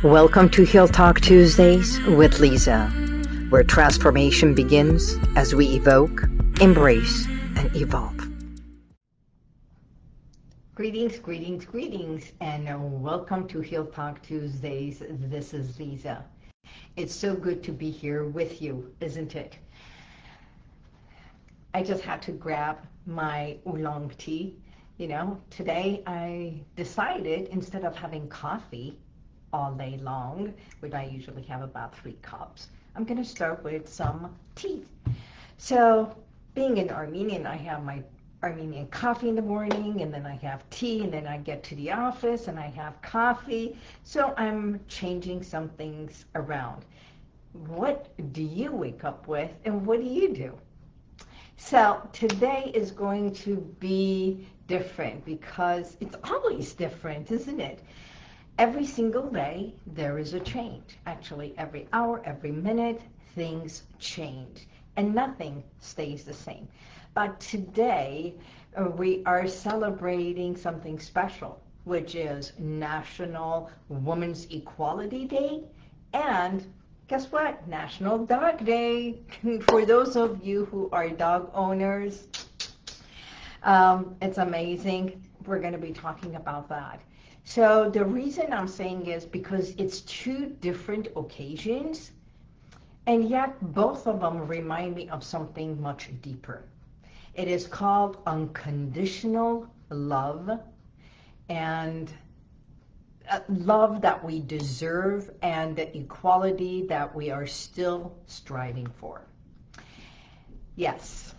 Welcome to Heal Talk Tuesdays with Liza, where transformation begins as we evoke, embrace, and evolve. Greetings, and welcome to Heal Talk Tuesdays. This is Liza. It's so good to be here with you, isn't it? I just had to grab my oolong tea. Today I decided instead of having coffee all day long, which I usually have about 3 cups, I'm going to start with some tea. So, being an Armenian, I have my Armenian coffee in the morning, and then I have tea, and then I get to the office and I have coffee. So I'm changing some things around. What do you wake up with, and what do you do? So today is going to be different because it's always different, isn't it? Every single day there is a change. Actually, every hour, every minute, things change and nothing stays the same. But today we are celebrating something special, which is National Women's Equality Day and guess what? National Dog Day. For those of you who are dog owners, it's amazing. We're going to be talking about that. So the reason I'm saying is because it's 2 different occasions, and yet both of them remind me of something much deeper. It is called unconditional love, and love that we deserve and the equality that we are still striving for. Yes,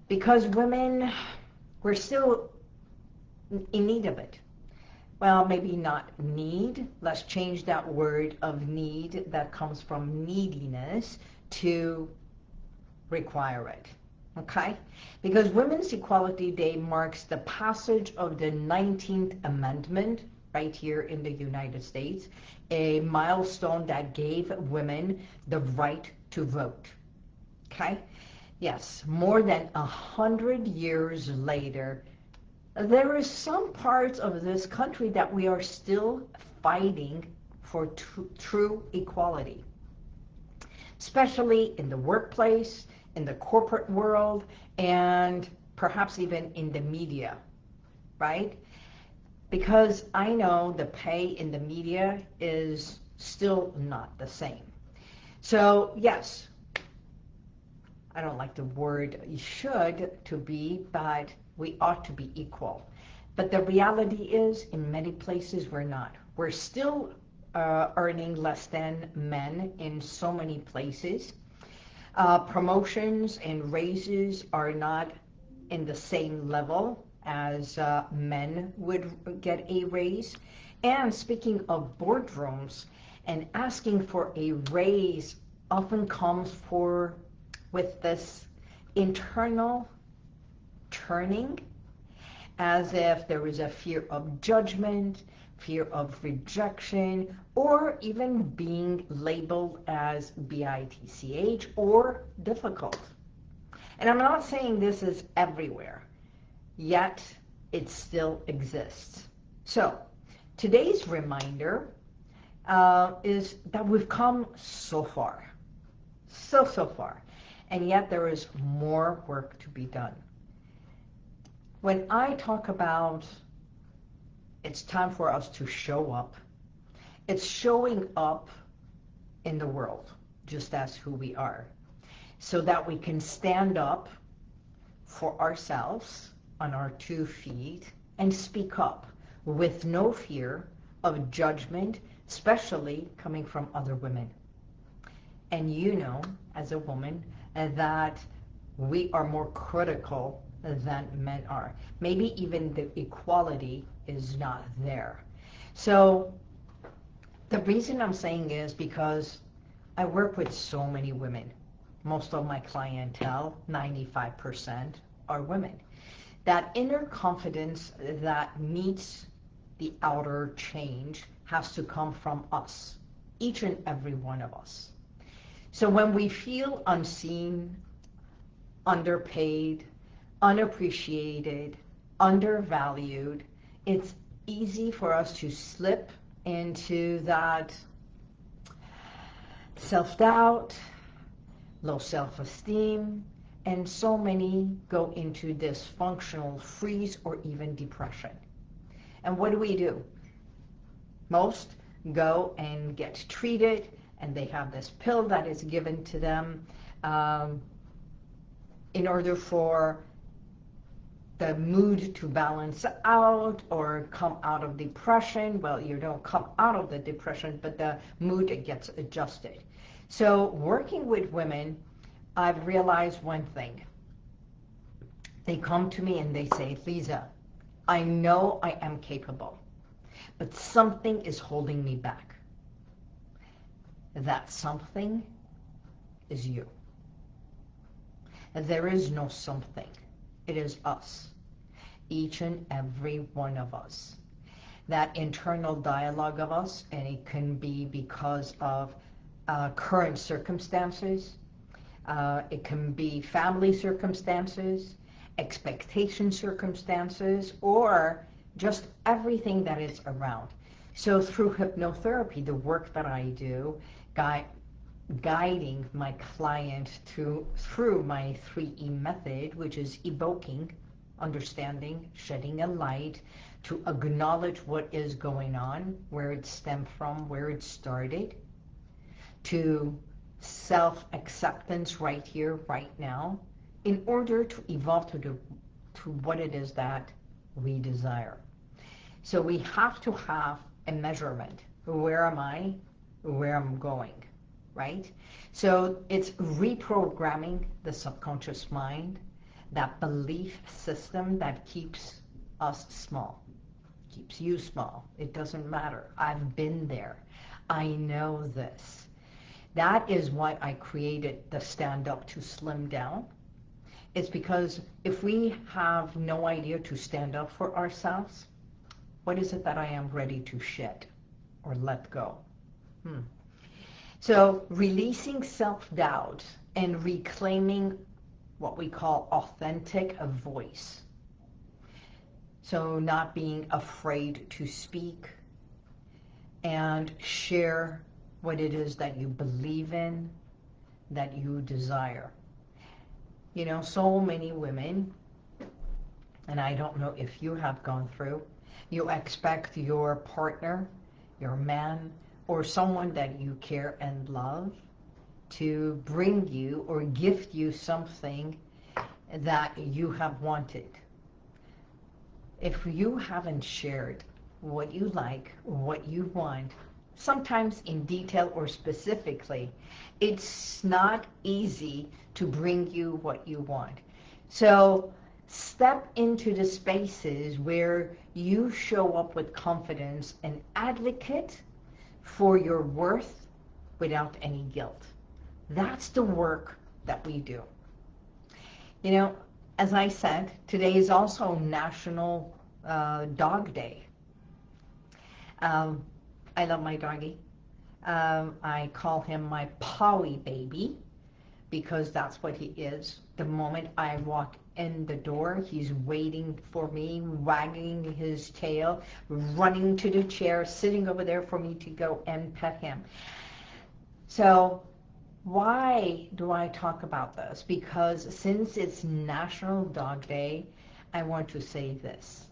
because women, we're still in need of it. Well, maybe not need. Let's change that word of need that comes from neediness to require it. Okay? Because Women's Equality Day marks the passage of the 19th Amendment right here in the United States, a milestone that gave women the right to vote. Okay? Yes, more than 100 years later, there are some parts of this country that we are still fighting for true equality, especially in the workplace, in the corporate world, and perhaps even in the media, right? Because I know the pay in the media is still not the same. So yes, I don't like the word should to be, but we ought to be equal. But the reality is, in many places we're not. We're still earning less than men in so many places. Promotions and raises are not in the same level as men would get a raise. And speaking of boardrooms, and asking for a raise often comes with this internal turning, as if there is a fear of judgment, fear of rejection, or even being labeled as bitch or difficult. And I'm not saying this is everywhere, yet it still exists. So today's reminder is that we've come so far, so far, and yet there is more work to be done. When I talk about it's time for us to show up, it's showing up in the world just as who we are, so that we can stand up for ourselves on our 2 feet and speak up with no fear of judgment, especially coming from other women. And you know, as a woman, that we are more critical than men are. Maybe even the equality is not there. So the reason I'm saying is because I work with so many women. Most of my clientele, 95%, are women. That inner confidence that meets the outer change has to come from us, each and every one of us. So when we feel unseen, underpaid, unappreciated, undervalued, it's easy for us to slip into that self-doubt, low self-esteem, and so many go into dysfunctional freeze or even depression. And what do? Most go and get treated, and they have this pill that is given to them in order for the mood to balance out or come out of depression. Well, you don't come out of the depression, but the mood gets adjusted. So working with women, I've realized one thing. They come to me and they say, Liza, I know I am capable, but something is holding me back. That something is you. There is no something. It is us. Each and every one of us. That internal dialogue of us, and it can be because of current circumstances. It can be family circumstances, expectation circumstances, or just everything that is around. So through hypnotherapy, the work that I do, guiding my client through my 3E method, which is evoking, understanding, shedding a light, to acknowledge what is going on, where it stemmed from, where it started, to self-acceptance right here, right now, in order to evolve to what it is that we desire. So we have to have a measurement. Where am I? Where I'm going, right? So it's reprogramming the subconscious mind, that belief system that keeps us small, keeps you small. It doesn't matter. I've been there. I know this. That is why I created the Stand Up to Slim Down. It's because if we have no idea to stand up for ourselves, what is it that I am ready to shed or let go? So releasing self-doubt and reclaiming what we call authentic voice. So not being afraid to speak and share what it is that you believe in, that you desire. You know, so many women, and I don't know if you have gone through, you expect your partner, your man, or someone that you care and love to bring you or gift you something that you have wanted. If you haven't shared what you like, what you want, sometimes in detail or specifically, it's not easy to bring you what you want. So step into the spaces where you show up with confidence and advocate for your worth without any guilt. That's the work that we do. You know, as I said, today is also National Dog Day. I love my doggy. I call him my Powie baby because that's what he is. The moment I walk in the door, he's waiting for me, wagging his tail, running to the chair, sitting over there for me to go and pet him. So why do I talk about this? Because since it's National Dog Day, I want to say this.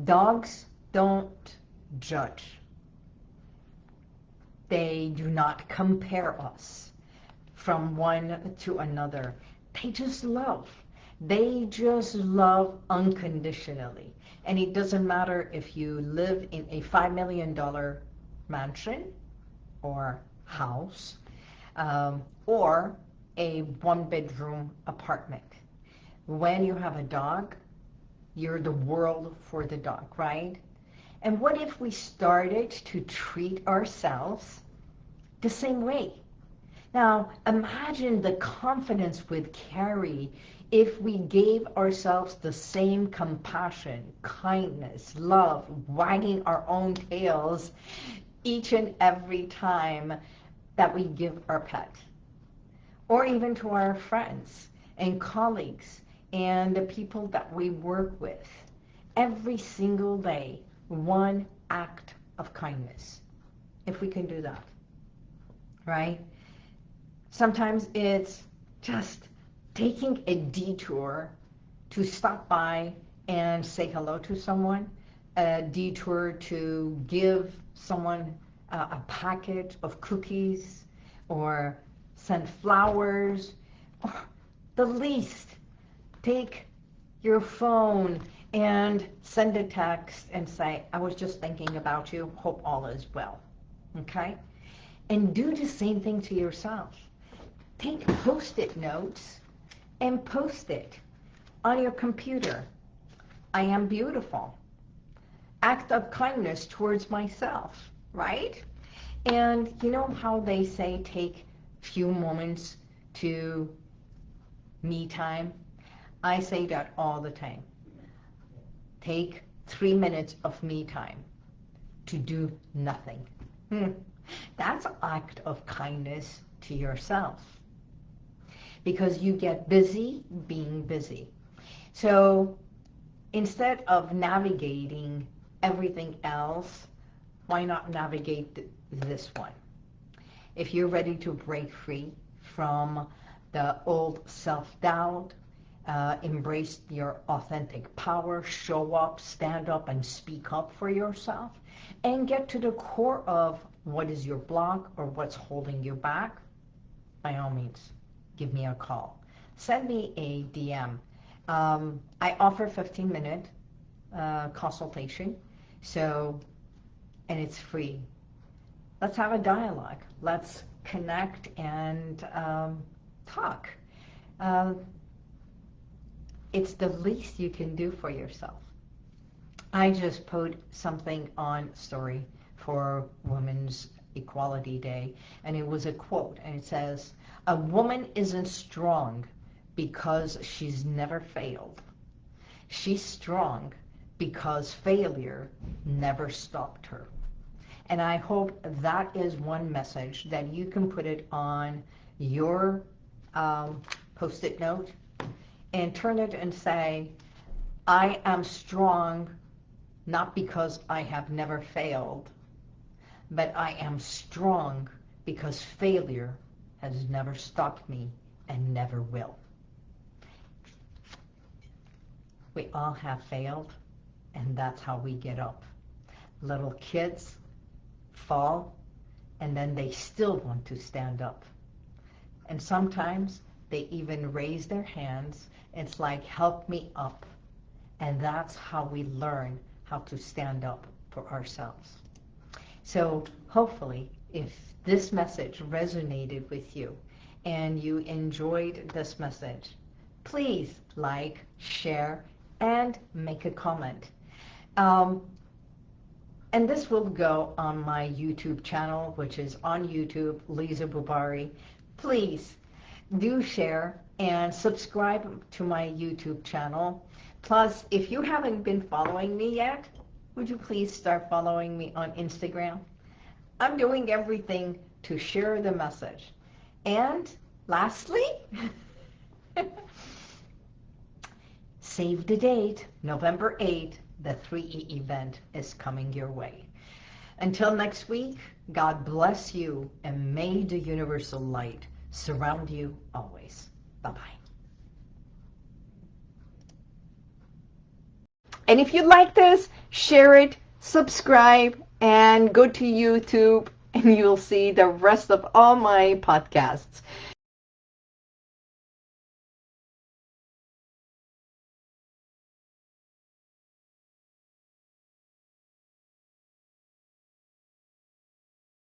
Dogs don't judge. They do not compare us from one to another. They just love. They just love unconditionally. And it doesn't matter if you live in a $5 million mansion or house or a one-bedroom apartment. When you have a dog, you're the world for the dog, right? And what if we started to treat ourselves the same way? Now, imagine the confidence we'd carry if we gave ourselves the same compassion, kindness, love, wagging our own tails each and every time that we give our pet, or even to our friends and colleagues and the people that we work with. Every single day, one act of kindness. If we can do that, right? Sometimes it's just taking a detour to stop by and say hello to someone, a detour to give someone a packet of cookies or send flowers, or the least, take your phone and send a text and say, I was just thinking about you, hope all is well, okay? And do the same thing to yourself. Take Post-it notes and post it on your computer. I am beautiful. Act of kindness towards myself, right? And you know how they say take few moments to me time? I say that all the time. Take 3 minutes of me time to do nothing. That's an act of kindness to yourself, because you get busy being busy. So instead of navigating everything else, why not navigate this one? If you're ready to break free from the old self-doubt, embrace your authentic power, show up, stand up, and speak up for yourself, and get to the core of what is your block or what's holding you back, by all means, give me a call. Send me a DM. I offer 15-minute consultation, and it's free. Let's have a dialogue. Let's connect and talk. It's the least you can do for yourself. I just put something on story for Women's Equality Day, and it was a quote, and it says, a woman isn't strong because she's never failed. She's strong because failure never stopped her. And I hope that is one message that you can put it on your Post-it note and turn it and say, I am strong not because I have never failed, but I am strong because failure has never stopped me and never will. We all have failed, and that's how we get up. Little kids fall, and then they still want to stand up. And sometimes they even raise their hands. It's like, help me up. And that's how we learn how to stand up for ourselves. So hopefully, if this message resonated with you and you enjoyed this message, please like, share, and make a comment. And this will go on my YouTube channel, which is on YouTube, Liza Boubari. Please do share and subscribe to my YouTube channel. Plus, if you haven't been following me yet, would you please start following me on Instagram? I'm doing everything to share the message. And lastly, save the date, November 8th, the 3E event is coming your way. Until next week, God bless you, and may the universal light surround you always. Bye-bye. And if you like this, share it, subscribe, and go to YouTube, and you'll see the rest of all my podcasts.